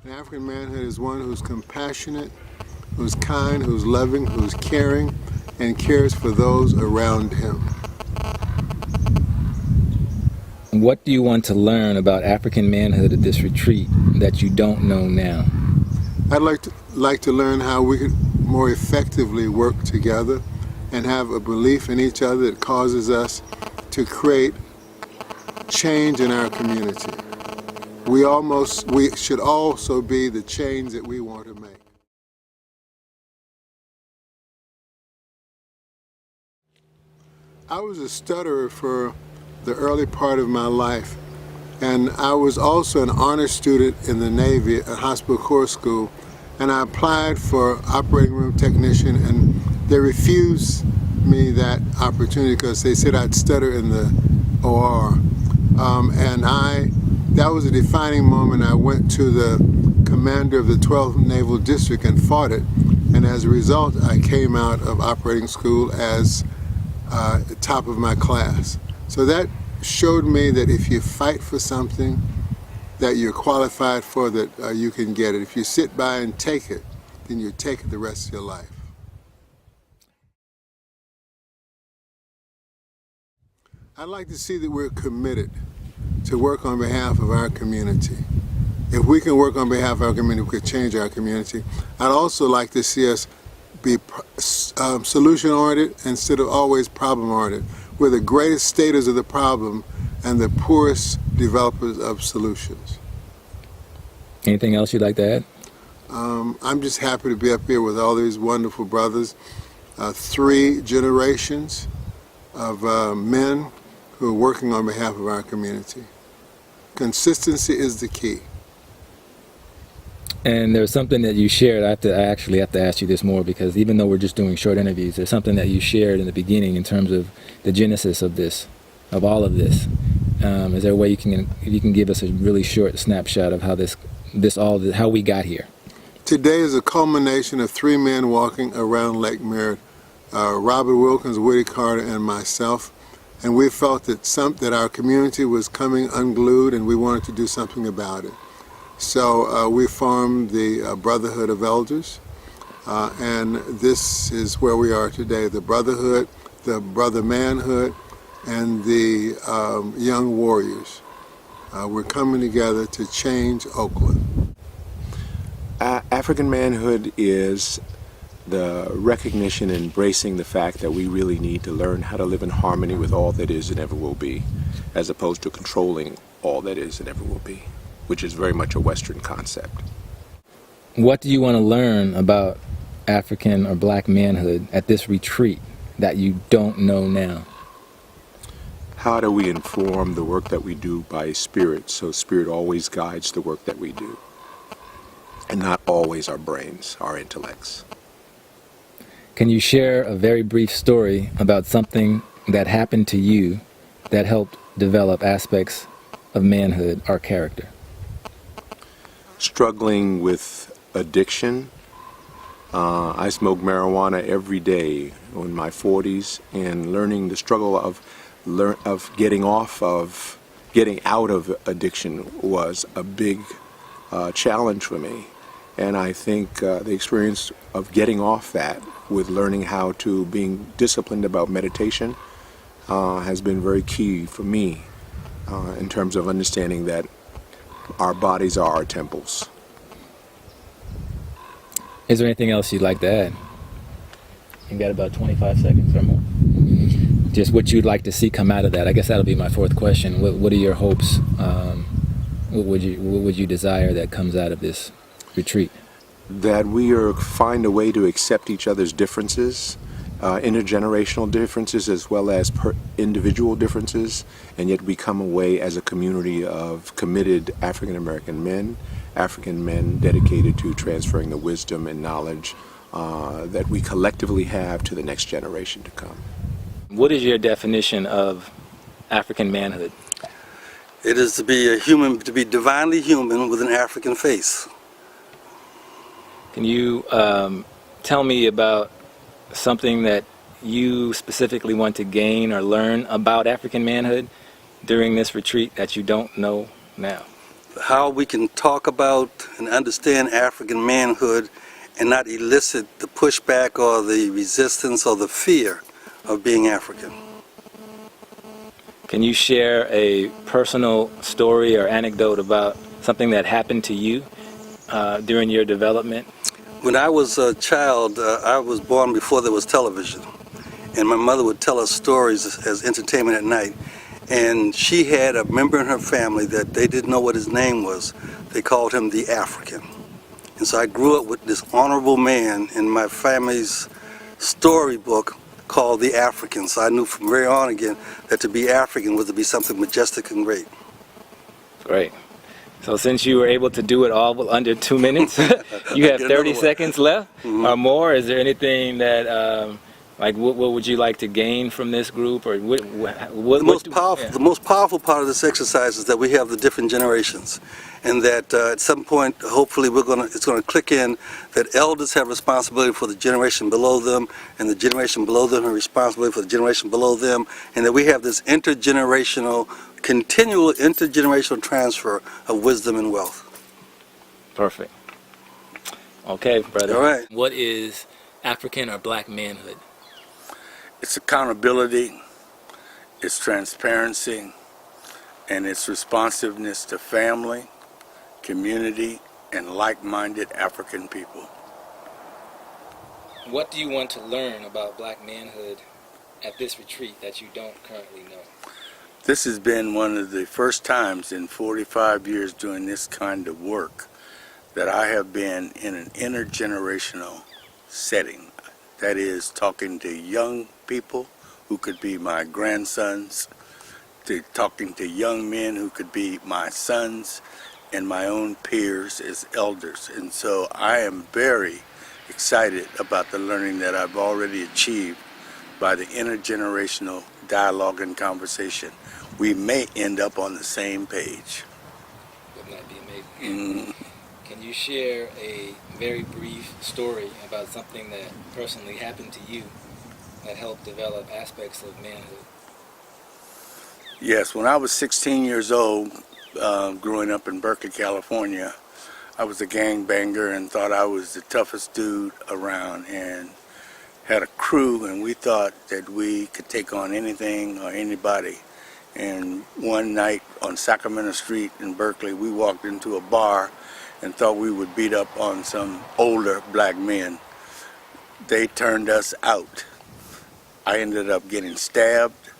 An African manhood is one who's compassionate, who's kind, who's loving, who's caring, and cares for those around him. What do you want to learn about African manhood at this retreat that you don't know now? I'd like to learn how we could more effectively work together and have a belief in each other that causes us to create change in our community. We should also be the change that we want to make. I was a stutterer for the early part of my life, and I was also an honor student in the Navy at Hospital Corps School, and I applied for operating room technician, and they refused me that opportunity because they said I'd stutter in the OR. That was a defining moment. I went to the commander of the 12th Naval District and fought it, and as a result I came out of operating school as top of my class. So that showed me that if you fight for something that you're qualified for, that you can get it. If you sit by and take it, then you take it the rest of your life. I'd like to see that we're committed to work on behalf of our community. If we can work on behalf of our community, we could change our community. I'd also like to see us be solution-oriented instead of always problem-oriented. We're the greatest staters of the problem and the poorest developers of solutions. Anything else you'd like to add? I'm just happy to be up here with all these wonderful brothers. 3 generations of men who are working on behalf of our community. Consistency is the key. And there's something that you shared. I actually have to ask you this more, because even though we're just doing short interviews, there's something that you shared in the beginning in terms of the genesis of this, of all of this. Is there a way you can give us a really short snapshot of how we got here? Today is a culmination of 3 men walking around Lake Merritt, Robert Wilkins, Woody Carter, and myself. And we felt that our community was coming unglued, and we wanted to do something about it. So we formed the Brotherhood of Elders, and this is where we are today: the Brotherhood, the Brother Manhood, and the Young Warriors. We're coming together to change Oakland. African Manhood is the recognition and embracing the fact that we really need to learn how to live in harmony with all that is and ever will be, as opposed to controlling all that is and ever will be, which is very much a Western concept. What do you want to learn about African or Black manhood at this retreat that you don't know now? How do we inform the work that we do by spirit, so spirit always guides the work that we do, and not always our brains, our intellects? Can you share a very brief story about something that happened to you that helped develop aspects of manhood or character? Struggling with addiction. I smoked marijuana every day in my 40s, and learning the struggle of getting out of addiction was a big challenge for me. And I think the experience of getting off that, with learning how to being disciplined about meditation, has been very key for me in terms of understanding that our bodies are our temples. Is there anything else you'd like to add? You've got about 25 seconds or more. Just what you'd like to see come out of that. I guess that'll be my 4th question. What are your hopes? What would you desire that comes out of this retreat? That we find a way to accept each other's differences, intergenerational differences as well as individual differences, and yet we come away as a community of committed African American men, African men dedicated to transferring the wisdom and knowledge that we collectively have to the next generation to come. What is your definition of African manhood? It is to be a human, to be divinely human with an African face. Can you tell me about something that you specifically want to gain or learn about African manhood during this retreat that you don't know now? how we can talk about and understand African manhood and not elicit the pushback or the resistance or the fear of being African. Can you share a personal story or anecdote about something that happened to you during your development? When I was a child, I was born before there was television, and my mother would tell us stories as entertainment at night. And she had a member in her family that they didn't know what his name was. They called him the African. And so I grew up with this honorable man in my family's storybook called the African. So I knew from very on again that to be African was to be something majestic and great. Great. So since you were able to do it all under 2 minutes, you have 30 seconds left or more. Is there anything that, what would you like to gain from this group? Or The most powerful part of this exercise is that we have the different generations, and that at some point, hopefully, it's going to click in that elders have responsibility for the generation below them, and the generation below them have responsibility for the generation below them, and that we have this continual intergenerational transfer of wisdom and wealth. Perfect. Okay, brother. All right. What is African or black manhood? It's accountability, it's transparency, and it's responsiveness to family, community, and like-minded African people. What do you want to learn about black manhood at this retreat that you don't currently know? This has been one of the first times in 45 years doing this kind of work that I have been in an intergenerational setting. That is, talking to young people who could be my grandsons, to talking to young men who could be my sons, and my own peers as elders. And so I am very excited about the learning that I've already achieved by the intergenerational dialogue and conversation. We may end up on the same page. Wouldn't that be amazing? Can you share a very brief story about something that personally happened to you that helped develop aspects of manhood? Yes, when I was 16 years old, growing up in Berkeley, California, I was a gangbanger and thought I was the toughest dude around, and had a crew, and we thought that we could take on anything or anybody. And one night on Sacramento Street in Berkeley, we walked into a bar and thought we would beat up on some older black men. They turned us out. I ended up getting stabbed.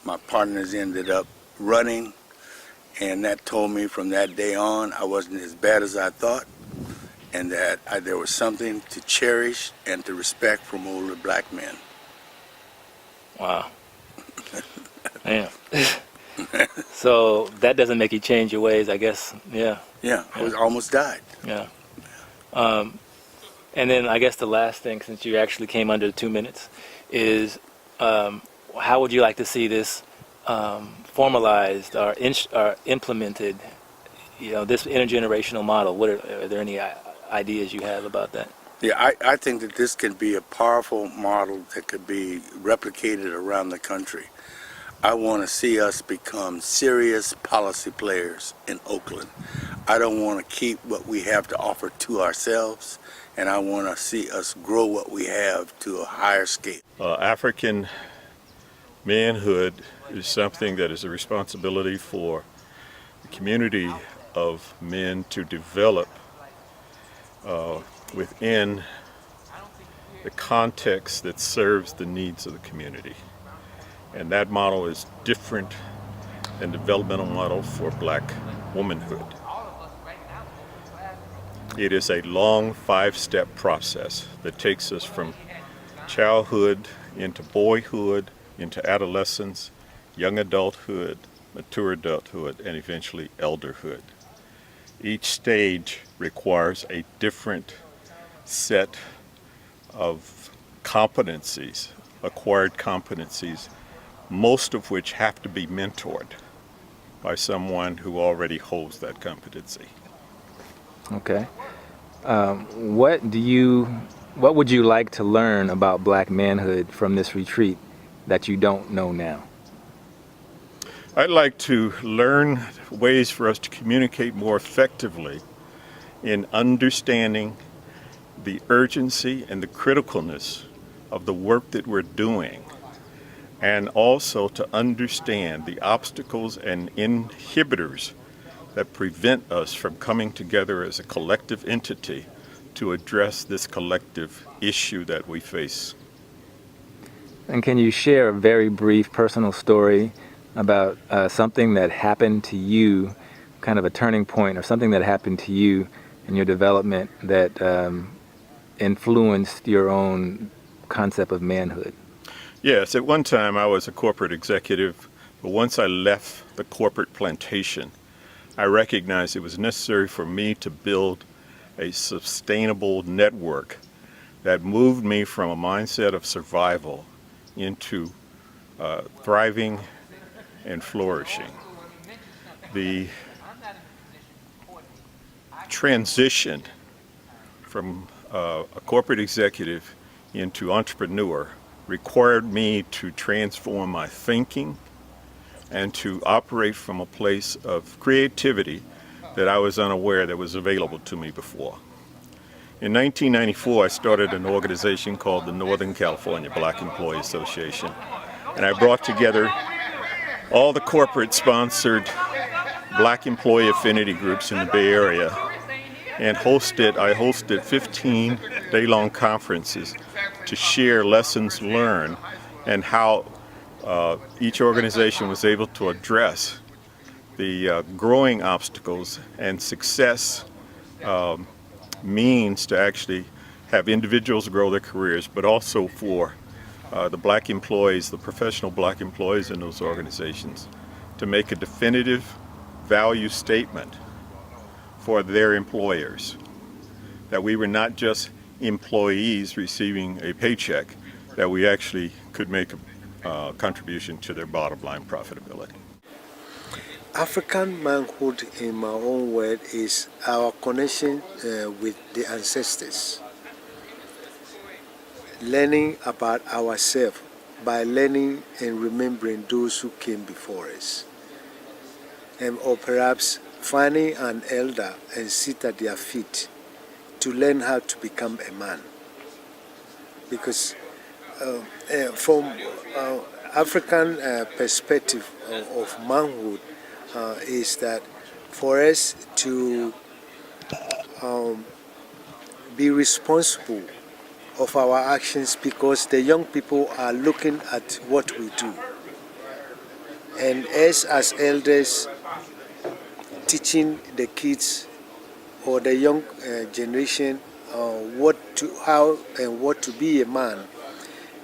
My partners ended up running. And that told me from that day on I wasn't as bad as I thought, and that there was something to cherish and to respect from older black men. Wow. Man. So that doesn't make you change your ways, I guess. Yeah. Yeah, I almost died. Yeah. And then I guess the last thing, since you actually came under 2 minutes, is how would you like to see this formalized or implemented? You know, this intergenerational model. Are there any ideas you have about that? Yeah, I think that this can be a powerful model that could be replicated around the country. I want to see us become serious policy players in Oakland. I don't want to keep what we have to offer to ourselves, and I want to see us grow what we have to a higher scale. African manhood is something that is a responsibility for the community of men to develop within the context that serves the needs of the community. And that model is different than the developmental model for black womanhood. It is a long 5-step process that takes us from childhood into boyhood, into adolescence, young adulthood, mature adulthood, and eventually elderhood. Each stage requires a different set of competencies, acquired competencies, most of which have to be mentored by someone who already holds that competency. Okay. What would you like to learn about black manhood from this retreat that you don't know now? I'd like to learn ways for us to communicate more effectively in understanding the urgency and the criticalness of the work that we're doing, and also to understand the obstacles and inhibitors that prevent us from coming together as a collective entity to address this collective issue that we face. And can you share a very brief personal story about something that happened to you, kind of a turning point, or something that happened to you in your development that influenced your own concept of manhood? Yes, at one time I was a corporate executive, but once I left the corporate plantation, I recognized it was necessary for me to build a sustainable network that moved me from a mindset of survival into thriving and flourishing. The transition from a corporate executive into entrepreneur required me to transform my thinking and to operate from a place of creativity that I was unaware that was available to me before. In 1994, I started an organization called the Northern California Black Employee Association, and I brought together all the corporate-sponsored black employee affinity groups in the Bay Area and I hosted 15 day-long conferences to share lessons learned and how each organization was able to address the growing obstacles and success means to actually have individuals grow their careers, but also for the black employees, the professional black employees in those organizations, to make a definitive value statement for their employers, that we were not just employees receiving a paycheck, that we actually could make a contribution to their bottom line profitability. African manhood, in my own word, is our connection with the ancestors. Learning about ourselves by learning and remembering those who came before us. Or perhaps finding an elder and sit at their feet to learn how to become a man. Because from African perspective of manhood, is that for us to be responsible of our actions, because the young people are looking at what we do. And us as elders teaching the kids or the young generation how and what to be a man,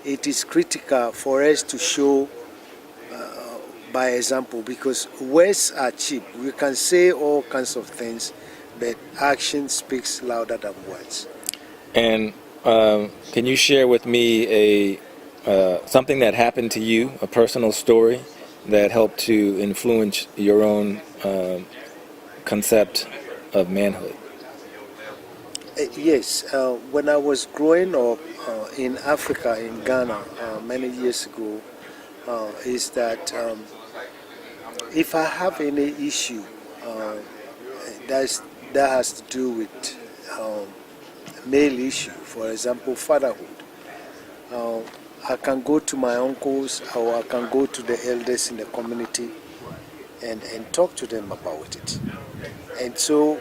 it is critical for us to show by example, because words are cheap. We can say all kinds of things, but action speaks louder than words. And can you share with me something that happened to you, a personal story that helped to influence your own concept of manhood? Yes, when I was growing up in Africa, in Ghana, many years ago, is that if I have any issue that has to do with male issue, for example, fatherhood, I can go to my uncles or I can go to the elders in the community and talk to them about it. And so,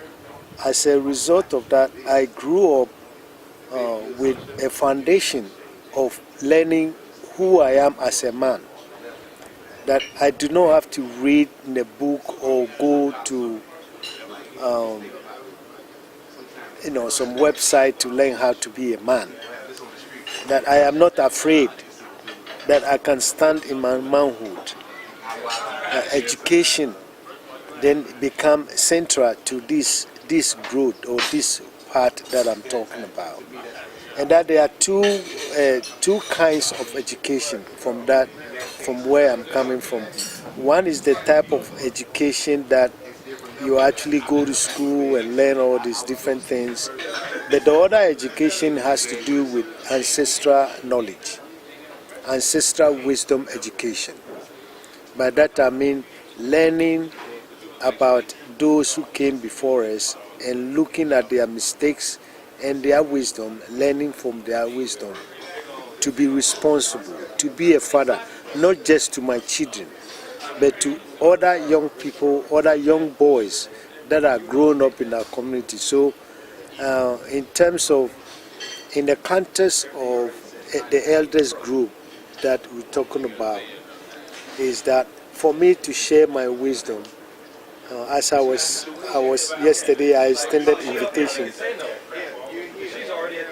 as a result of that, I grew up with a foundation of learning who I am as a man. That I do not have to read in a book or go to some website to learn how to be a man. That I am not afraid, that I can stand in my manhood. Education then become central to this growth or this part that I'm talking about. And that there are two kinds of education from where I'm coming from. One is the type of education that you actually go to school and learn all these different things. But the other education has to do with ancestral knowledge, ancestral wisdom education. By that I mean learning about those who came before us and looking at their mistakes and their wisdom, learning from their wisdom, to be responsible, to be a father, not just to my children, but to other young people, other young boys that are growing up in our community. So in terms of, in the context of the elders group that we're talking about, is that for me to share my wisdom, as I was yesterday, I extended invitation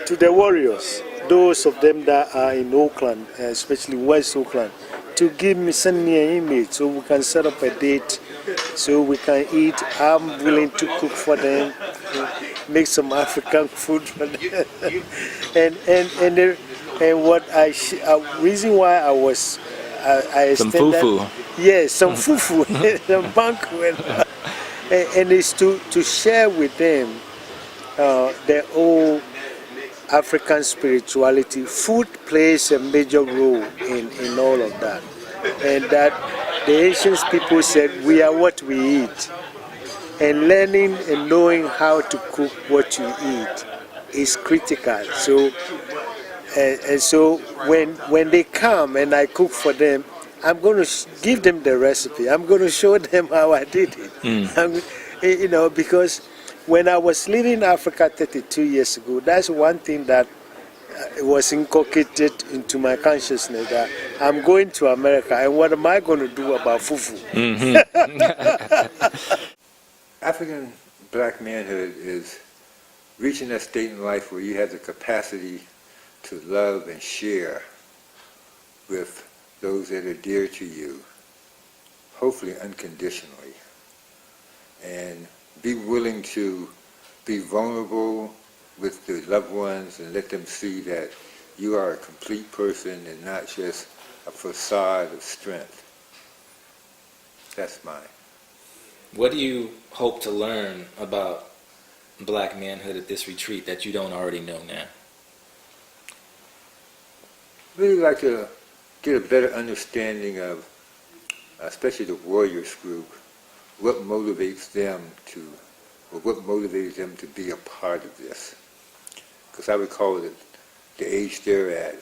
to the warriors, those of them that are in Oakland, especially West Oakland, to send me an email so we can set up a date so we can eat. I'm willing to cook for them, make some African food for them. and what reason why I extended, some fufu. yes, some fufu, some banquet, and it's to share with them the whole African spirituality. Food plays a major role in all of that, and that the ancient people said we are what we eat, and learning and knowing how to cook what you eat is critical. So and so when they come and I cook for them, I'm going to give them the recipe. I'm going to show them how I did it. Because when I was leaving Africa 32 years ago, that's one thing that was inculcated into my consciousness, that I'm going to America, and what am I going to do about fufu? African black manhood is reaching that state in life where you have the capacity to love and share with those that are dear to you, hopefully unconditionally, and be willing to be vulnerable with the loved ones and let them see that you are a complete person and not just a facade of strength. That's mine. What do you hope to learn about black manhood at this retreat that you don't already know now? Really like to get a better understanding of, especially the Warriors group, what motivates them to, or what motivates them to be a part of this. Because I recall that the age they're at,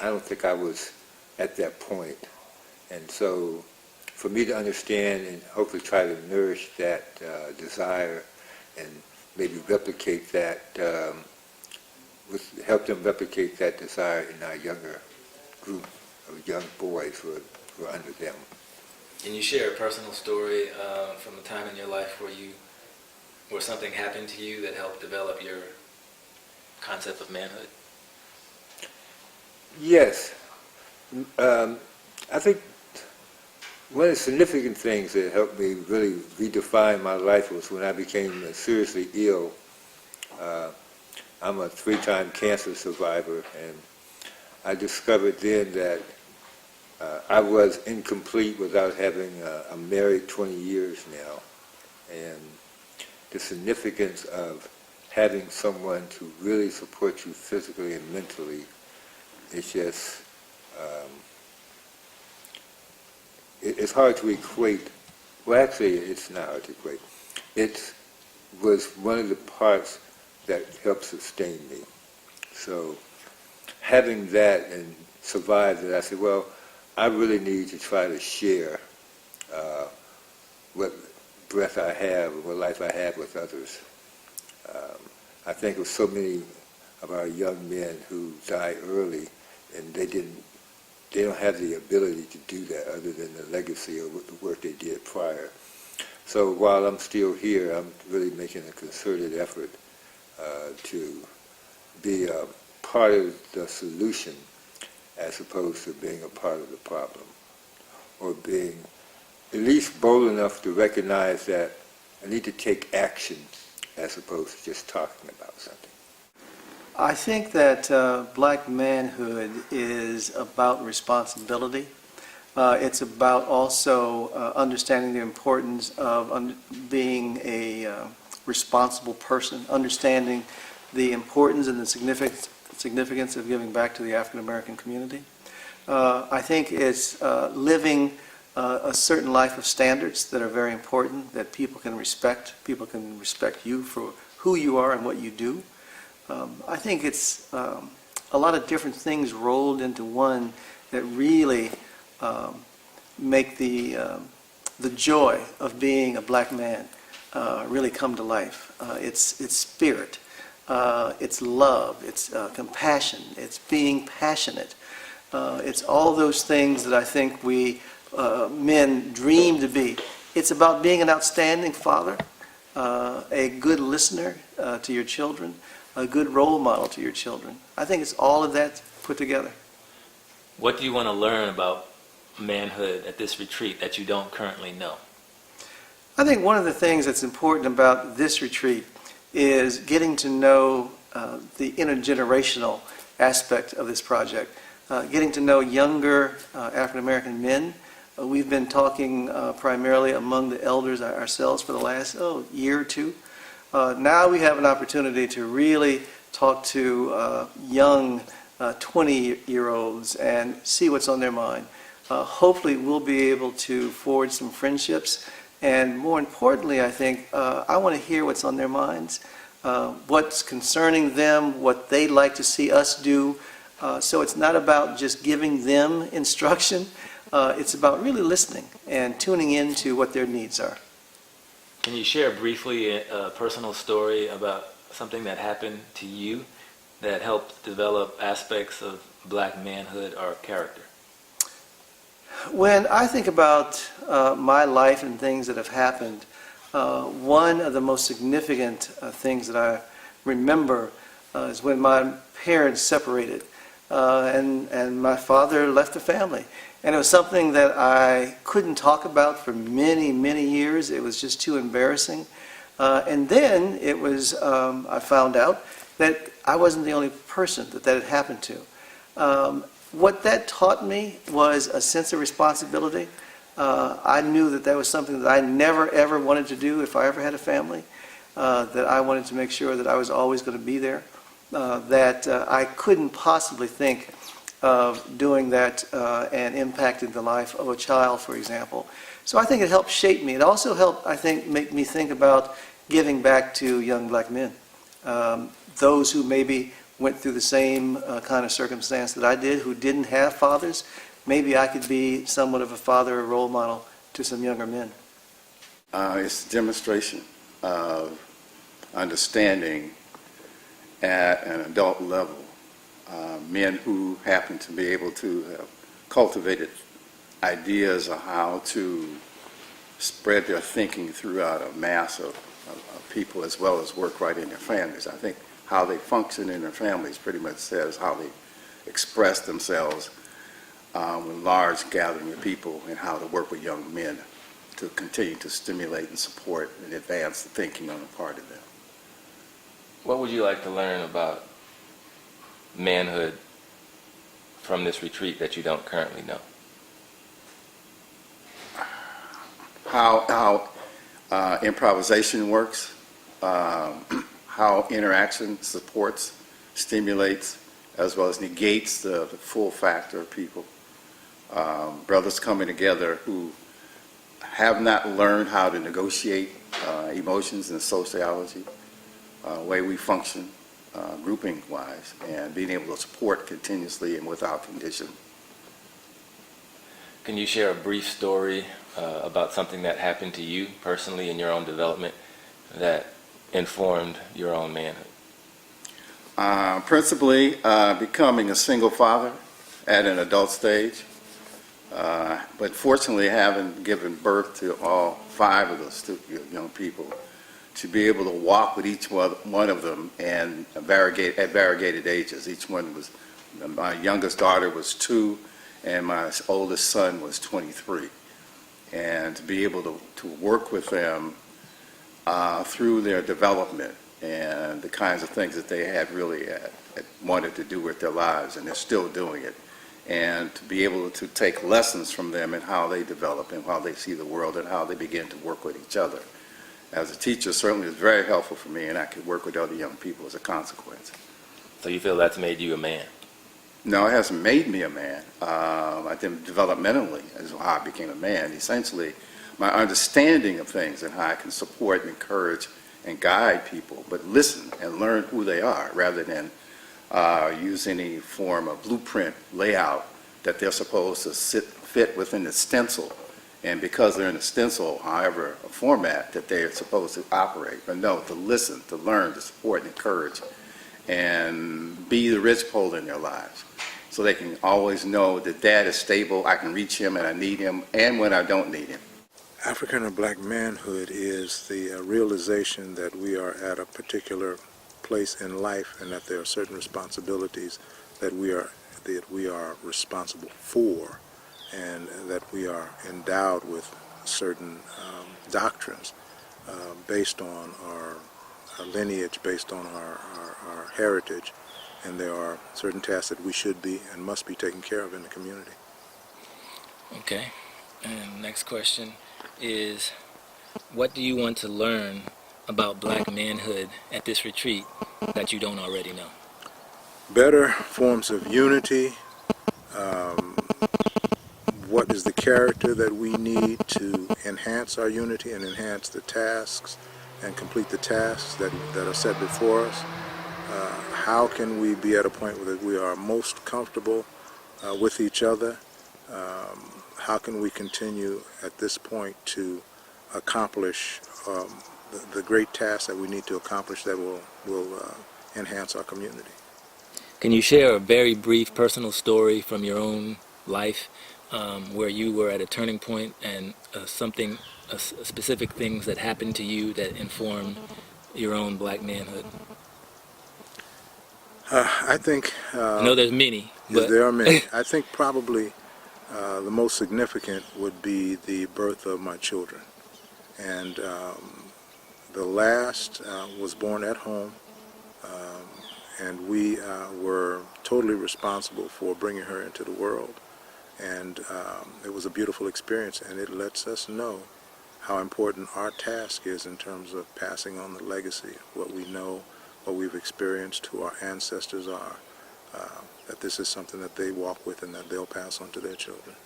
I don't think I was at that point. And so for me to understand and hopefully try to nourish that desire and maybe replicate that, help them replicate that desire in our younger group of young boys who are under them. Can you share a personal story from a time in your life where something happened to you that helped develop your concept of manhood? Yes. I think one of the significant things that helped me really redefine my life was when I became seriously ill. I'm a 3-time cancer survivor, and I discovered then that I was incomplete without having, I'm married 20 years now, and the significance of having someone to really support you physically and mentally is just, it's hard to equate. Well, actually, it's not hard to equate. It was one of the parts that helped sustain me. So having that and survive that, I said, well, I really need to try to share what breath I have, what life I have with others. I think of so many of our young men who die early, and they don't have the ability to do that other than the legacy of the work they did prior. So while I'm still here, I'm really making a concerted effort to be a part of the solution as opposed to being a part of the problem, or being at least bold enough to recognize that I need to take action as opposed to just talking about something. I think that black manhood is about responsibility. It's about also understanding the importance of being a responsible person, understanding the importance and the significance of giving back to the African American community. I think it's living a certain life of standards that are very important, that people can respect. People can respect you for who you are and what you do. I think it's a lot of different things rolled into one that really make the joy of being a black man really come to life. It's spirit, it's love, it's compassion, it's being passionate. It's all those things that I think we men dream to be. It's about being an outstanding father, a good listener to your children, a good role model to your children. I think it's all of that put together. What do you want to learn about manhood at this retreat that you don't currently know? I think one of the things that's important about this retreat is getting to know the intergenerational aspect of this project, getting to know younger African American men. We've been talking primarily among the elders ourselves for the last year or two. Now we have an opportunity to really talk to young 20-year-olds and see what's on their mind. Hopefully we'll be able to forge some friendships, and more importantly, I think I want to hear what's on their minds, what's concerning them, what they'd like to see us do. So it's not about just giving them instruction, it's about really listening and tuning into what their needs are. Can you share briefly a personal story about something that happened to you that helped develop aspects of black manhood or character? When I think about my life and things that have happened, one of the most significant things that I remember is when my parents separated and my father left the family. And it was something that I couldn't talk about for many, many years. It was just too embarrassing. And then it was, I found out that I wasn't the only person that had happened to. What that taught me was a sense of responsibility. I knew that that was something that I never ever wanted to do if I ever had a family, that I wanted to make sure that I was always going to be there, that I couldn't possibly think of doing that and impacting the life of a child, for example. So I think it helped shape me. It also helped, I think, make me think about giving back to young black men, those who maybe went through the same kind of circumstance that I did, who didn't have fathers. Maybe I could be somewhat of a father or role model to some younger men. It's a demonstration of understanding at an adult level. Men who happen to be able to have cultivated ideas of how to spread their thinking throughout a mass of people, as well as work right in their families. I think how they function in their families pretty much says how they express themselves with large gathering of people, and how to work with young men to continue to stimulate and support and advance the thinking on the part of them. What would you like to learn about manhood from this retreat that you don't currently know? How improvisation works, how interaction supports, stimulates, as well as negates the full factor of people. Brothers coming together who have not learned how to negotiate emotions and sociology, way we function grouping-wise, and being able to support continuously and without condition. Can you share a brief story about something that happened to you personally in your own development that informed your own manhood? Principally, becoming a single father at an adult stage, but fortunately having given birth to all 5 of those young people, to be able to walk with each one of them and at variegated ages. Each one was, my youngest daughter was 2, and my oldest son was 23. And to be able to work with them through their development and the kinds of things that they had really wanted to do with their lives, and they're still doing it. And to be able to take lessons from them and how they develop and how they see the world and how they begin to work with each other. As a teacher, certainly was very helpful for me, and I could work with other young people as a consequence. So you feel that's made you a man? No, it hasn't made me a man. I developmentally is how I became a man. Essentially, my understanding of things and how I can support and encourage and guide people, but listen and learn who they are rather than use any form of blueprint layout that they're supposed to fit within the stencil. And because they're in a stencil, however, a format that they're supposed to operate. But no, to listen, to learn, to support and encourage, and be the ridge pole in their lives. So they can always know that dad is stable, I can reach him and I need him, and when I don't need him. African or black manhood is the realization that we are at a particular place in life and that there are certain responsibilities that we are responsible for, and that we are endowed with certain doctrines based on our lineage, based on our heritage, and there are certain tasks that we should be and must be taken care of in the community. Okay. And next question is, what do you want to learn about black manhood at this retreat that you don't already know? Better forms of unity. What is the character that we need to enhance our unity and enhance the tasks and complete the tasks that are set before us? How can we be at a point where we are most comfortable with each other? How can we continue at this point to accomplish the great tasks that we need to accomplish that will enhance our community? Can you share a very brief personal story from your own life where you were at a turning point and specific things that happened to you that informed your own black manhood? I think... I know there's many. But there are many. I think probably the most significant would be the birth of my children. And the last was born at home, and we were totally responsible for bringing her into the world. And it was a beautiful experience, and it lets us know how important our task is in terms of passing on the legacy, what we know, what we've experienced, who our ancestors are, that this is something that they walk with and that they'll pass on to their children.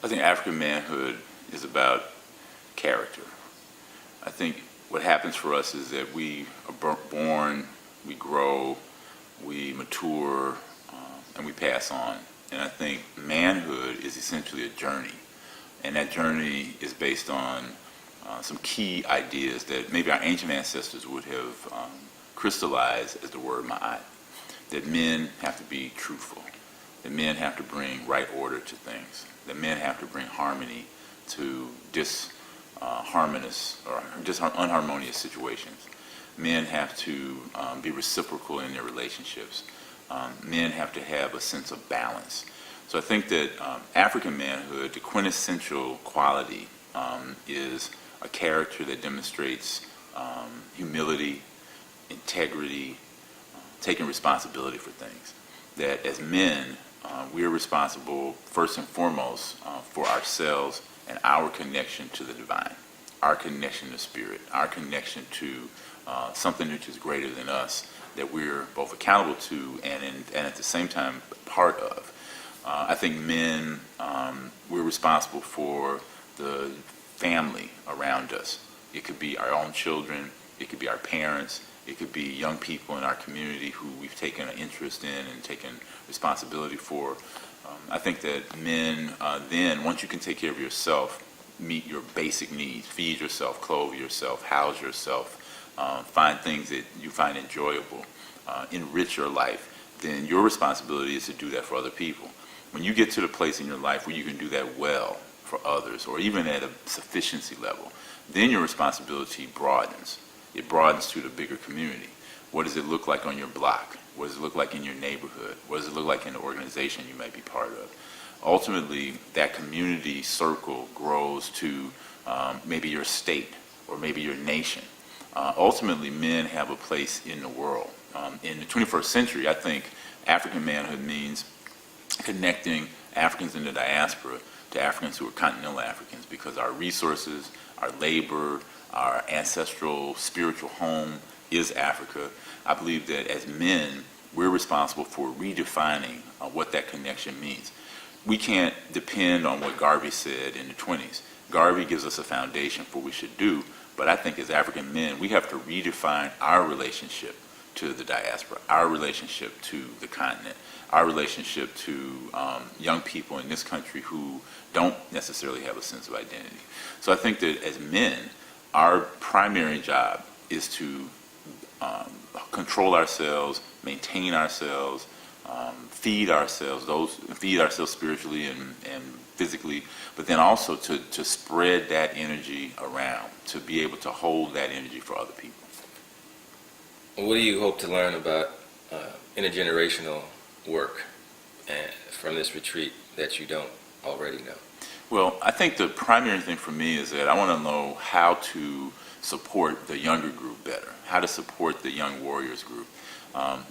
I think African manhood is about character. I think what happens for us is that we are born, we grow, we mature, and we pass on. And I think manhood is essentially a journey. And that journey is based on some key ideas that maybe our ancient ancestors would have crystallized as the word ma'at. That men have to be truthful. That men have to bring right order to things. That men have to bring harmony to unharmonious situations. Men have to be reciprocal in their relationships. Men have to have a sense of balance. So I think that African manhood, the quintessential quality, is a character that demonstrates humility, integrity, taking responsibility for things. That as men, we are responsible first and foremost for ourselves and our connection to the divine, our connection to spirit, our connection to something which is greater than us, that we're both accountable to and at the same time part of. I think men, we're responsible for the family around us. It could be our own children, it could be our parents, it could be young people in our community who we've taken an interest in and taken responsibility for. I think that men, then, once you can take care of yourself, meet your basic needs, feed yourself, clothe yourself, house yourself, find things that you find enjoyable, enrich your life, then your responsibility is to do that for other people. When you get to the place in your life where you can do that well for others, or even at a sufficiency level, then your responsibility broadens. It broadens to the bigger community. What does it look like on your block? What does it look like in your neighborhood? What does it look like in the organization you might be part of? Ultimately, that community circle grows to maybe your state or maybe your nation. Ultimately, men have a place in the world. In the 21st century, I think African manhood means connecting Africans in the diaspora to Africans who are continental Africans, because our resources, our labor, our ancestral spiritual home is Africa. I believe that as men, we're responsible for redefining what that connection means. We can't depend on what Garvey said in the 20s. Garvey gives us a foundation for what we should do, but I think as African men, we have to redefine our relationship to the diaspora, our relationship to the continent, our relationship to young people in this country who don't necessarily have a sense of identity. So I think that as men, our primary job is to control ourselves, maintain ourselves, feed ourselves spiritually and physically, but then also to spread that energy around, to be able to hold that energy for other people. What do you hope to learn about intergenerational work from this retreat that you don't already know? Well, I think the primary thing for me is that I want to know how to support the younger group better, how to support the young warriors group.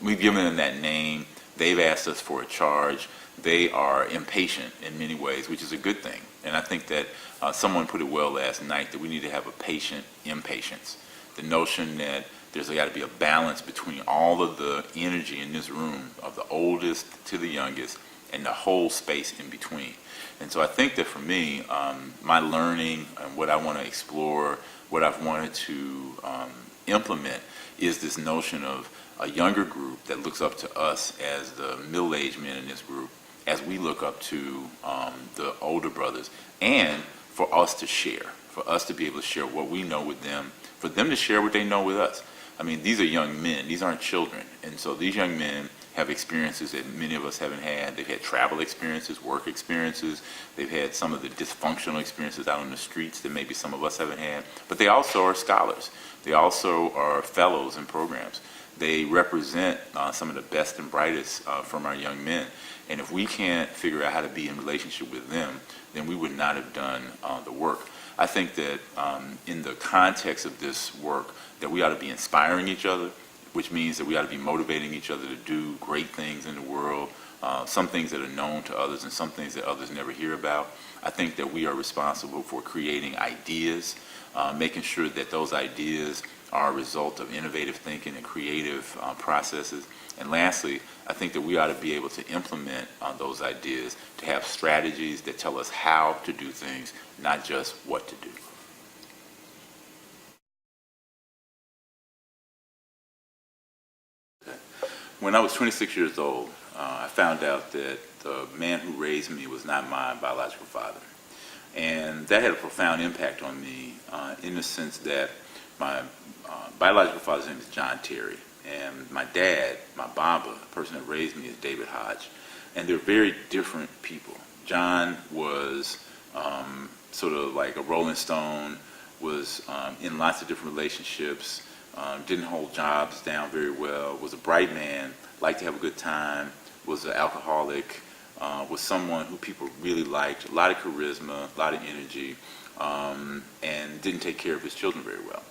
We've given them that name. They've asked us for a charge. They are impatient in many ways, which is a good thing. And I think that someone put it well last night that we need to have a patient impatience. The notion that there's got to be a balance between all of the energy in this room, of the oldest to the youngest, and the whole space in between. And so I think that for me, my learning and what I want to explore, what I've wanted to implement is this notion of a younger group that looks up to us as the middle-aged men in this group, as we look up to the older brothers, and for us to share, for us to be able to share what we know with them, for them to share what they know with us. I mean, these are young men, these aren't children, and so these young men have experiences that many of us haven't had. They've had travel experiences, work experiences, they've had some of the dysfunctional experiences out on the streets that maybe some of us haven't had, but they also are scholars. They also are fellows in programs. They represent some of the best and brightest from our young men. And if we can't figure out how to be in relationship with them, then we would not have done the work. I think that in the context of this work, that we ought to be inspiring each other, which means that we ought to be motivating each other to do great things in the world, some things that are known to others and some things that others never hear about. I think that we are responsible for creating ideas, making sure that those ideas are a result of innovative thinking and creative processes. And lastly, I think that we ought to be able to implement those ideas, to have strategies that tell us how to do things, not just what to do. When I was 26 years old, I found out that the man who raised me was not my biological father. And that had a profound impact on me in the sense that my biological father's name is John Terry. And my dad, my Baba, the person that raised me, is David Hodge. And they're very different people. John was sort of like a Rolling Stone, was in lots of different relationships, didn't hold jobs down very well, was a bright man, liked to have a good time, was an alcoholic, was someone who people really liked, a lot of charisma, a lot of energy, and didn't take care of his children very well.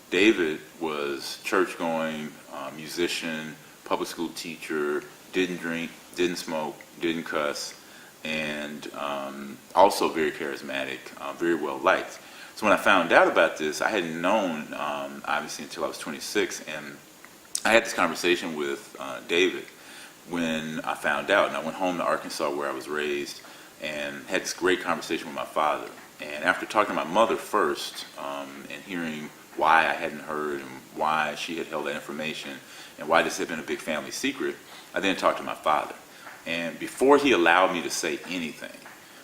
David was church-going, musician, public school teacher, didn't drink, didn't smoke, didn't cuss, and also very charismatic, very well liked. So when I found out about this, I hadn't known, obviously, until I was 26, and I had this conversation with David when I found out, and I went home to Arkansas where I was raised, and had this great conversation with my father. And after talking to my mother first, and hearing why I hadn't heard and why she had held that information, and why this had been a big family secret, I then talked to my father. And before he allowed me to say anything,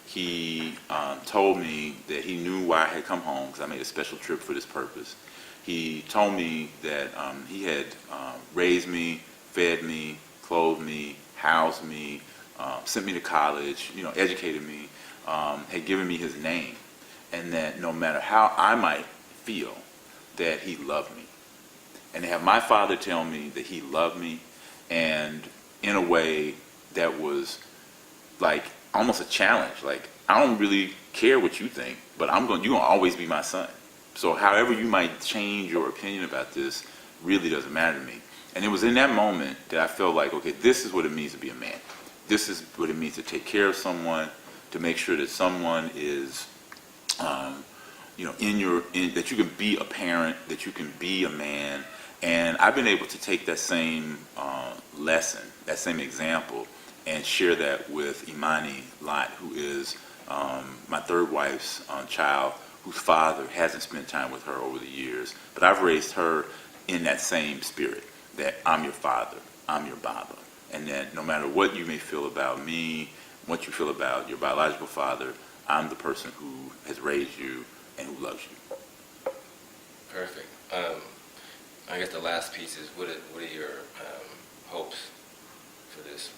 he told me that he knew why I had come home, because I made a special trip for this purpose. He told me that he had raised me, fed me, clothed me, housed me, sent me to college, educated me, had given me his name, and that no matter how I might feel, that he loved me. And to have my father tell me that he loved me, and in a way that was like almost a challenge. Like, I don't really care what you think, but you're gonna always be my son. So however you might change your opinion about this really doesn't matter to me. And it was in that moment that I felt like, okay, this is what it means to be a man. This is what it means to take care of someone, to make sure that someone is that you can be a parent, that you can be a man. And I've been able to take that same lesson, that same example, and share that with Imani Lot, who is my third wife's child, whose father hasn't spent time with her over the years. But I've raised her in that same spirit, that I'm your father, I'm your Baba. And that no matter what you may feel about me, what you feel about your biological father, I'm the person who has raised you and who loves you. Perfect. I guess the last piece is, what are your hopes for this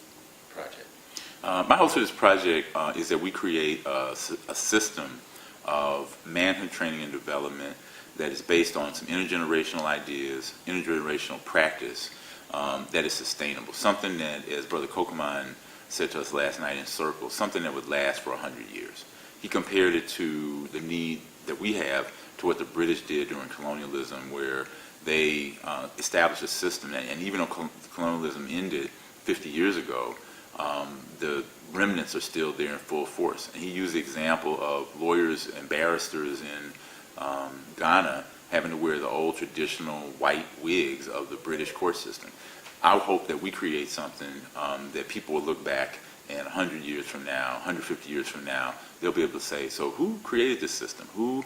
project? My hope for this project is that we create a system of manhood training and development that is based on some intergenerational ideas, intergenerational practice that is sustainable. Something that, as Brother Kokoman said to us last night in Circle, something that would last for 100 years. He compared it to the need that we have to what the British did during colonialism, where they established a system, and even though colonialism ended 50 years ago, the remnants are still there in full force. And he used the example of lawyers and barristers in Ghana having to wear the old traditional white wigs of the British court system. I hope that we create something that people will look back, and 100 years from now, 150 years from now, they'll be able to say, so who created this system? Who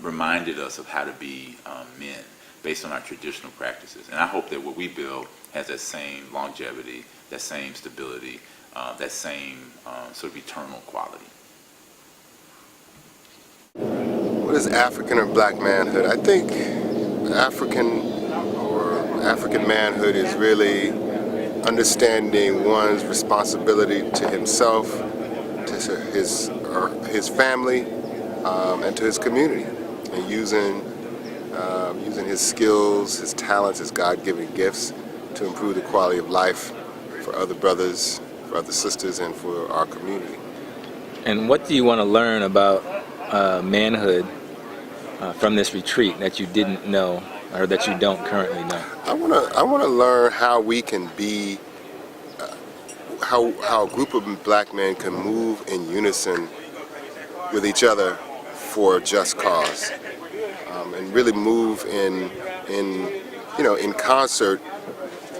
reminded us of how to be men based on our traditional practices? And I hope that what we build has that same longevity, that same stability, that same sort of eternal quality. What is African or black manhood? I think African manhood is really understanding one's responsibility to himself, to his family, and to his community, and using his skills, his talents, his God-given gifts to improve the quality of life for other brothers, for other sisters, and for our community. And what do you want to learn about manhood from this retreat that you didn't know, or that you don't currently know? I want to learn how we can be, how a group of black men can move in unison with each other for a just cause, and really move in concert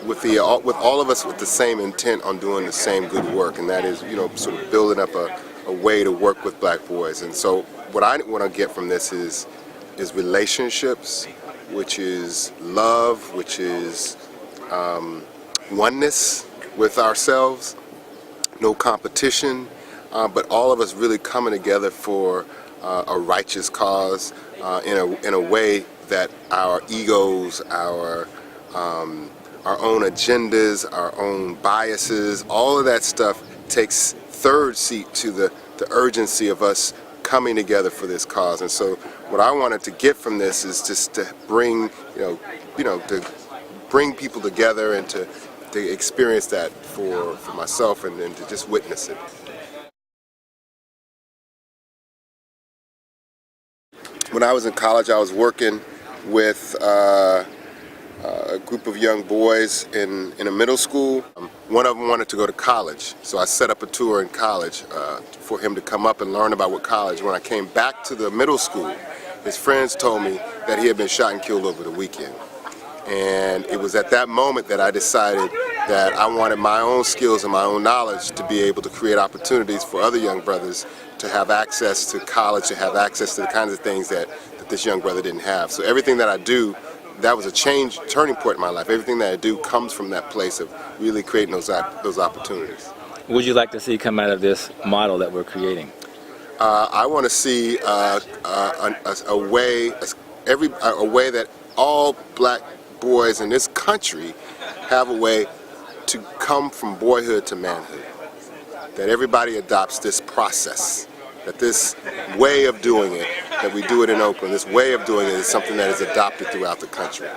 with all of us with the same intent on doing the same good work, and that is sort of building up a way to work with black boys. And so what I want to get from this is relationships, which is love, which is oneness with ourselves, no competition, but all of us really coming together for a righteous cause in a way that our egos, our own agendas, our own biases, all of that stuff takes third seat to the urgency of us coming together for this cause. And so what I wanted to get from this is just to bring, to bring people together and to experience that for myself and to just witness it. When I was in college, I was working with a group of young boys in a middle school. One of them wanted to go to college, so I set up a tour in college for him to come up and learn about what college. When I came back to the middle school, his friends told me that he had been shot and killed over the weekend. And it was at that moment that I decided that I wanted my own skills and my own knowledge to be able to create opportunities for other young brothers to have access to college, to have access to the kinds of things that this young brother didn't have. So everything that I do, that was a turning point in my life. Everything that I do comes from that place of really creating those opportunities. What would you like to see come out of this model that we're creating? I want to see a way that all black boys in this country have a way to come from boyhood to manhood. That everybody adopts this process, that this way of doing it, that we do it in Oakland, this way of doing it is something that is adopted throughout the country.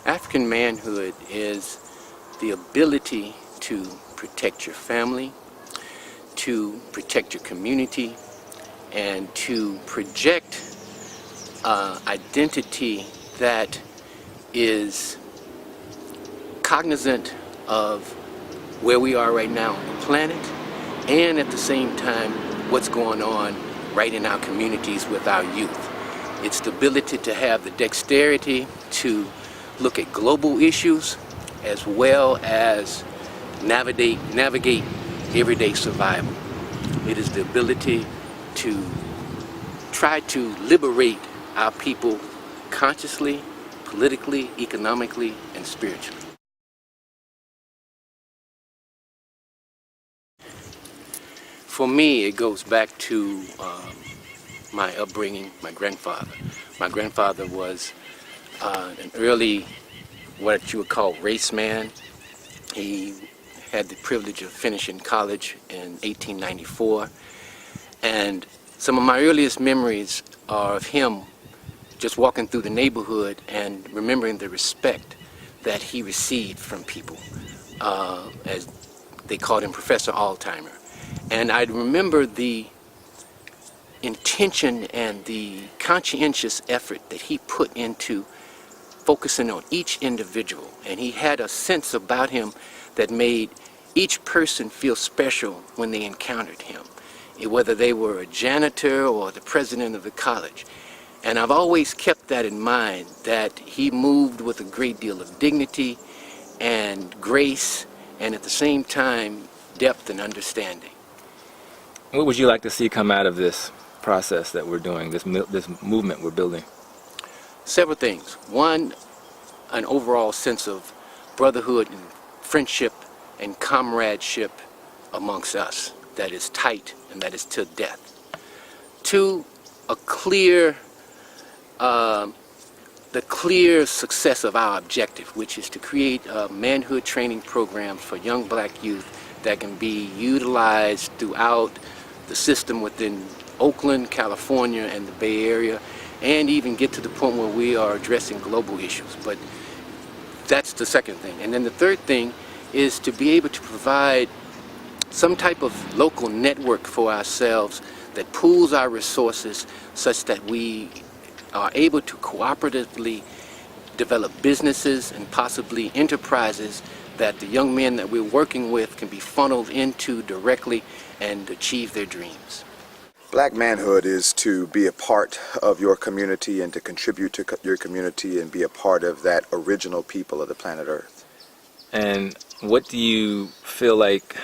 African manhood is the ability to protect your family, to protect your community, and to project identity that is cognizant of where we are right now on the planet, and at the same time what's going on right in our communities with our youth. It's the ability to have the dexterity to look at global issues as well as navigate everyday survival. It is the ability to try to liberate our people consciously, politically, economically, and spiritually. For me, it goes back to my upbringing, my grandfather. My grandfather was an early, what you would call race man. He had the privilege of finishing college in 1894. And some of my earliest memories are of him just walking through the neighborhood and remembering the respect that he received from people, as they called him Professor Alzheimer. And I remember the intention and the conscientious effort that he put into focusing on each individual. And he had a sense about him that made each person feel special when they encountered him, whether they were a janitor or the president of the college. And I've always kept that in mind, that he moved with a great deal of dignity and grace, and at the same time, depth and understanding. What would you like to see come out of this process that we're doing, this movement we're building? Several things. One, an overall sense of brotherhood and friendship and comradeship amongst us that is tight and that is till death. Two, a clear, the clear success of our objective, which is to create manhood training programs for young black youth that can be utilized throughout the system within Oakland, California, and the Bay Area, and even get to the point where we are addressing global issues. But that's the second thing. And then the third thing is to be able to provide some type of local network for ourselves that pools our resources such that we are able to cooperatively develop businesses and possibly enterprises that the young men that we're working with can be funneled into directly and achieve their dreams. Black manhood is to be a part of your community and to contribute to your community and be a part of that original people of the planet Earth. And what do you feel like,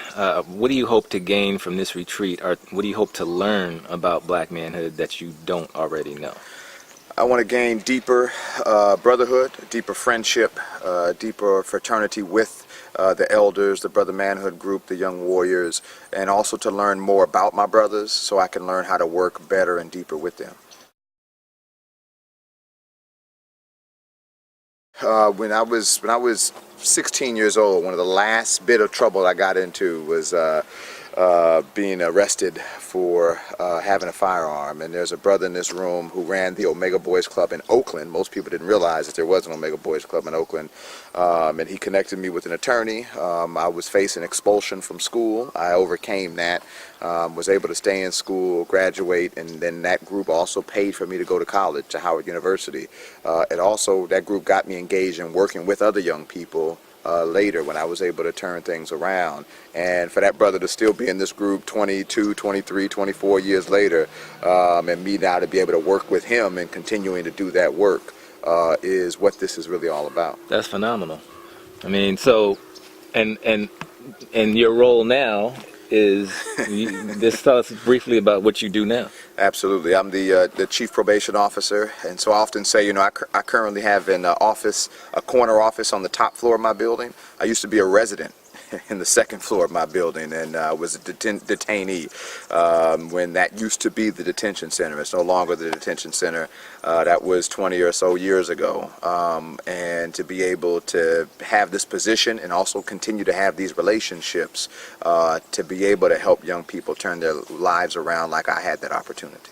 what do you hope to gain from this retreat, or what do you hope to learn about black manhood that you don't already know? I want to gain deeper brotherhood, deeper friendship, deeper fraternity with the elders, the Brother Manhood group, the young warriors, and also to learn more about my brothers so I can learn how to work better and deeper with them. When I was 16 years old, one of the last bit of trouble I got into was being arrested for having a firearm. And there's a brother in this room who ran the Omega Boys Club in Oakland. Most people didn't realize that there was an Omega Boys Club in Oakland. And he connected me with an attorney. I was facing expulsion from school. I overcame that, was able to stay in school, graduate, and then that group also paid for me to go to college, to Howard University. And also that group got me engaged in working with other young people later when I was able to turn things around. And for that brother to still be in this group 22, 23, 24 years later, and me now to be able to work with him and continuing to do that work is what this is really all about. That's phenomenal. I mean, so, and your role now is, just tell us briefly about what you do now. Absolutely. I'm the chief probation officer, and so I often say, you know, I currently have an office, a corner office on the top floor of my building. I used to be a resident in the second floor of my building, and was a detainee when that used to be the detention center. It's no longer the detention center. That was 20 or so years ago. And to be able to have this position and also continue to have these relationships to be able to help young people turn their lives around like I had that opportunity.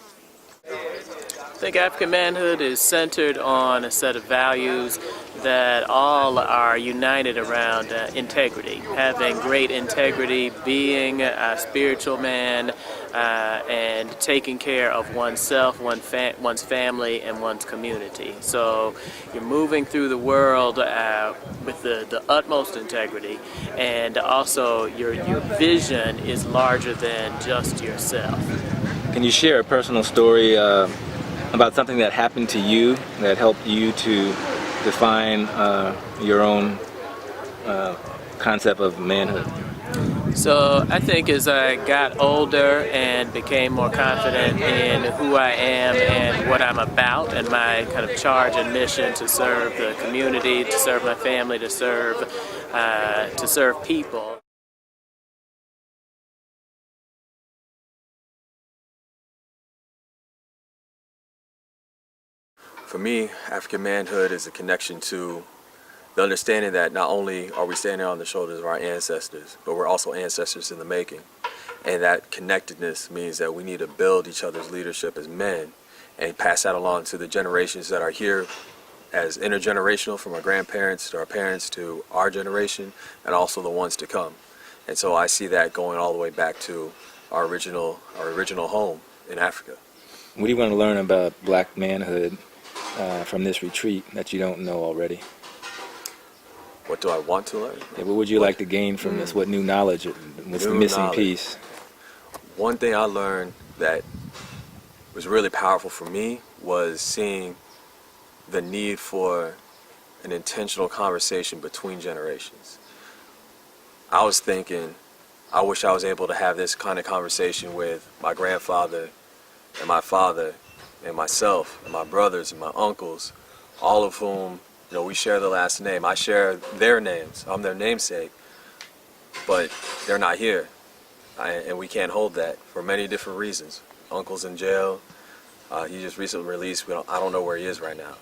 I think African manhood is centered on a set of values that all are united around integrity, having great integrity, being a spiritual man, and taking care of oneself, one's family, and one's community. So you're moving through the world with the utmost integrity, and also your vision is larger than just yourself. Can you share a personal story about something that happened to you that helped you to define your own concept of manhood? So I think as I got older and became more confident in who I am and what I'm about and my kind of charge and mission to serve the community, to serve my family, to serve people. For me, African manhood is a connection to the understanding that not only are we standing on the shoulders of our ancestors, but we're also ancestors in the making. And that connectedness means that we need to build each other's leadership as men and pass that along to the generations that are here as intergenerational, from our grandparents to our parents to our generation, and also the ones to come. And so I see that going all the way back to our original home in Africa. What do you want to learn about black manhood from this retreat that you don't know already? What do I want to learn? Yeah, what would you like to gain from this? What new knowledge? What's the missing piece? One thing I learned that was really powerful for me was seeing the need for an intentional conversation between generations. I was thinking, I wish I was able to have this kind of conversation with my grandfather and my father and myself and my brothers and my uncles, all of whom, you know, we share the last name. I share their names. I'm their namesake, but they're not here. And we can't hold that for many different reasons. Uncle's in jail. He just recently released. I don't know where he is right now.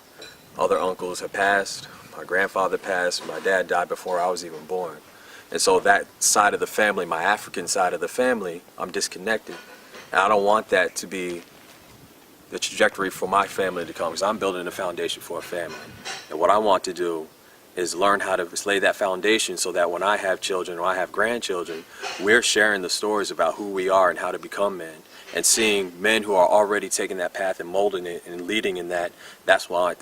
Other uncles have passed. My grandfather passed. My dad died before I was even born. And so that side of the family, my African side of the family, I'm disconnected. And I don't want that to be the trajectory for my family to come, because I'm building a foundation for a family. And what I want to do is learn how to lay that foundation so that when I have children or I have grandchildren, we're sharing the stories about who we are and how to become men, and seeing men who are already taking that path and molding it and leading in that. That's what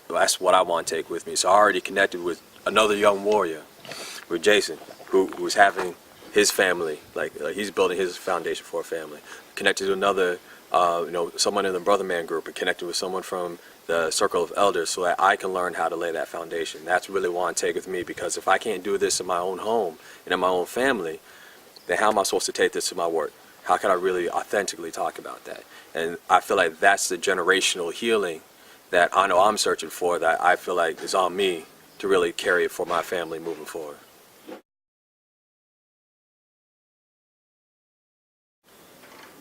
I want to take with me. So I already connected with another young warrior, with Jason, who's having his family, like he's building his foundation for a family. Connected to another, someone in the Brother Man group, and connected with someone from the circle of elders, so that I can learn how to lay that foundation. That's really what I want to take with me, because if I can't do this in my own home and in my own family, then how am I supposed to take this to my work? How can I really authentically talk about that? And I feel like that's the generational healing that I know I'm searching for, that I feel like is on me to really carry it for my family moving forward.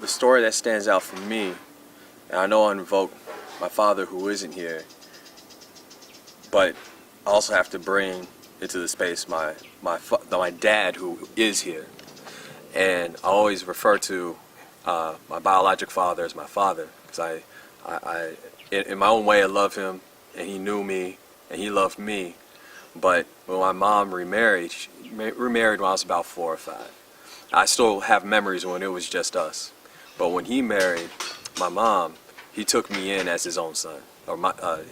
The story that stands out for me, and I know I invoke my father who isn't here, but I also have to bring into the space my dad who is here. And I always refer to my biological father as my father, because I in my own way I love him, and he knew me and he loved me. But when my mom remarried, she remarried when I was about 4 or 5. I still have memories when it was just us. But when he married my mom, he took me in as his own son, or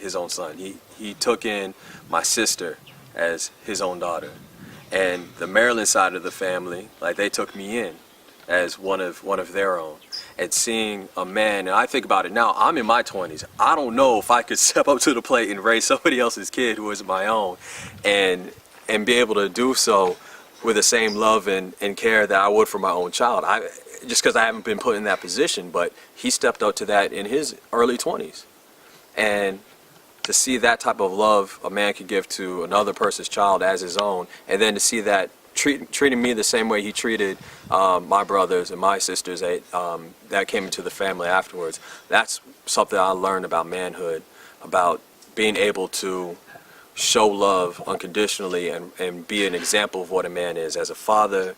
his own son. He took in my sister as his own daughter. And the Maryland side of the family, like, they took me in as one of their own. And seeing a man, and I think about it now, I'm in my 20s. I don't know if I could step up to the plate and raise somebody else's kid who is my own, and be able to do so with the same love and care that I would for my own child. Just because I haven't been put in that position, but he stepped up to that in his early 20s. And to see that type of love a man could give to another person's child as his own, and then to see that treating me the same way he treated my brothers and my sisters that came into the family afterwards, that's something I learned about manhood, about being able to show love unconditionally and be an example of what a man is, as a father,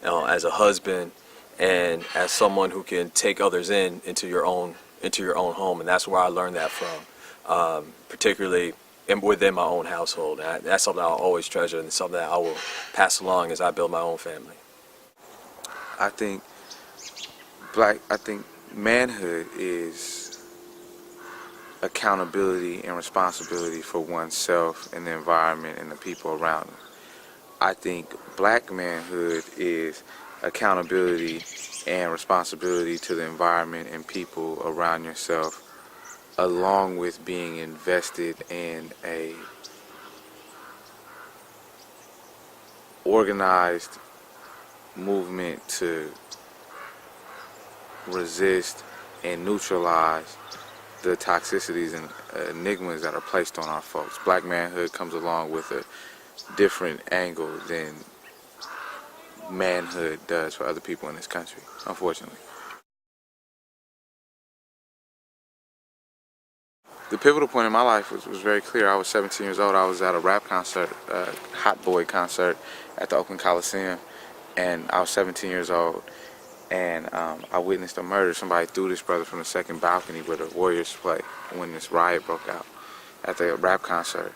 as a husband, and as someone who can take others into your own home. And that's where I learned that from, particularly within my own household. And that's something I'll always treasure, and something that I will pass along as I build my own family. I think manhood is accountability and responsibility for oneself and the environment and the people around them. I think black manhood is accountability and responsibility to the environment and people around yourself, along with being invested in a organized movement to resist and neutralize the toxicities and enigmas that are placed on our folks. Black manhood comes along with a different angle than manhood does for other people in this country, unfortunately. The pivotal point in my life was very clear. I was 17 years old. I was at a rap concert, a Hot Boy concert at the Oakland Coliseum, and I was 17 years old. And I witnessed a murder. Somebody threw this brother from the second balcony where the Warriors play when this riot broke out at the rap concert.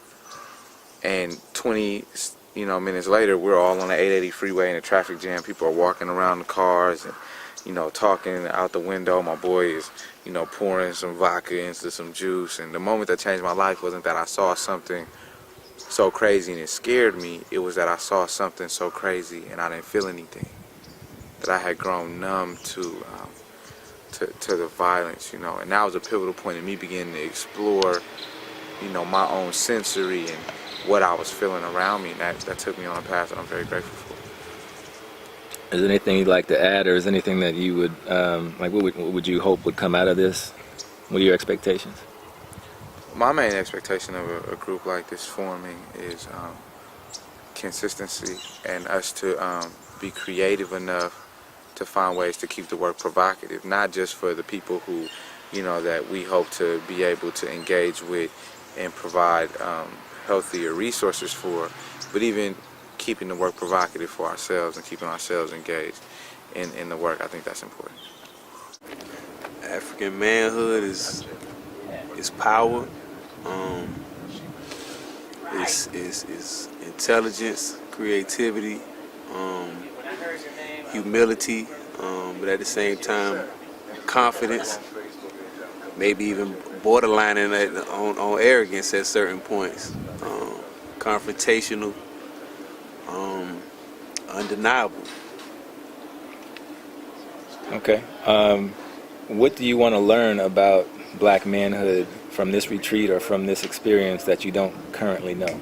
And 20 minutes later, we're all on the 880 freeway in a traffic jam. People are walking around the cars and, talking out the window. My boy is, pouring some vodka into some juice. And the moment that changed my life wasn't that I saw something so crazy and it scared me. It was that I saw something so crazy and I didn't feel anything. That I had grown numb to the violence, and that was a pivotal point in me beginning to explore, my own sensory and what I was feeling around me, and that took me on a path that I'm very grateful for. Is there anything you'd like to add, or is there anything that you would, what would you hope would come out of this? What are your expectations? My main expectation of a group like this forming is consistency and us to be creative enough to find ways to keep the work provocative, not just for the people who, that we hope to be able to engage with and provide healthier resources for, but even keeping the work provocative for ourselves and keeping ourselves engaged in the work. I think that's important. African manhood is power. It's intelligence, creativity, humility, but at the same time, confidence, maybe even borderlining on arrogance at certain points, confrontational, undeniable. Okay. What do you want to learn about black manhood from this retreat or from this experience that you don't currently know?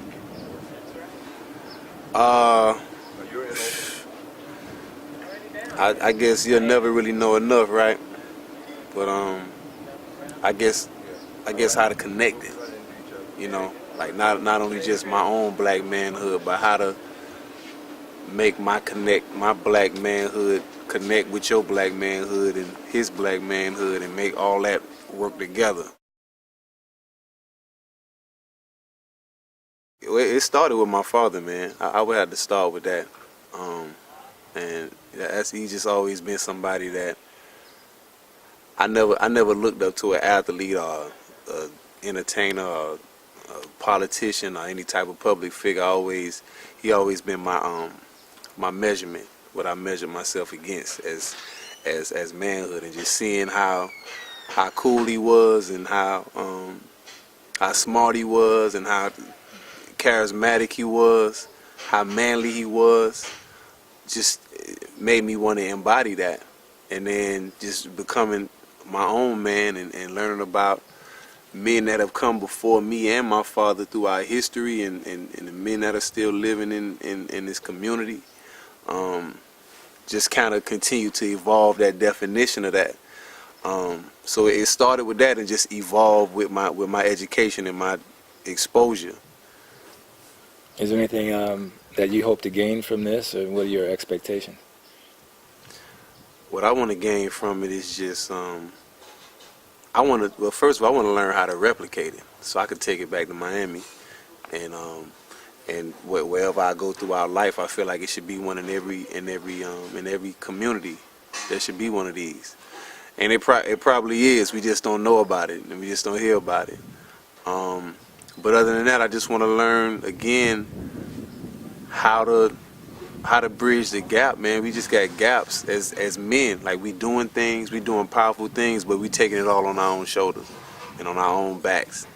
I guess you'll never really know enough, right? But I guess how to connect it, like not only just my own black manhood, but how to make my black manhood connect with your black manhood and his black manhood and make all that work together. It started with my father, man. I would have to start with that. And he's just always been somebody that I never looked up to, an athlete or an entertainer or a politician or any type of public figure. He always been my measurement, what I measure myself against as manhood, and just seeing how cool he was and how smart he was and how charismatic he was, how manly he was, just made me want to embody that. And then just becoming my own man and learning about men that have come before me and my father through our history and the men that are still living in this community. Just kind of continue to evolve that definition of that. So it started with that and just evolved with my education and my exposure. Is there anything that you hope to gain from this, or what are your expectations? What I want to gain from it is just, first of all, I want to learn how to replicate it so I can take it back to Miami. And wherever I go throughout life, I feel like it should be one in every community. There should be one of these. And it probably is. We just don't know about it, and we just don't hear about it. But other than that, I just want to learn again how to bridge the gap, man. We just got gaps as men. Like, we doing things, we doing powerful things, but we taking it all on our own shoulders and on our own backs.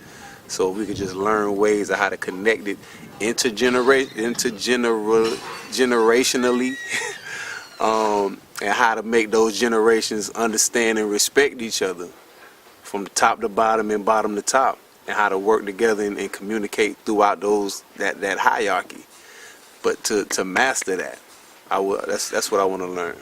So if we could just learn ways of how to connect it intergenerationally, and how to make those generations understand and respect each other from the top to bottom and bottom to top, and how to work together and communicate throughout that hierarchy. But to master that, that's what I want to learn.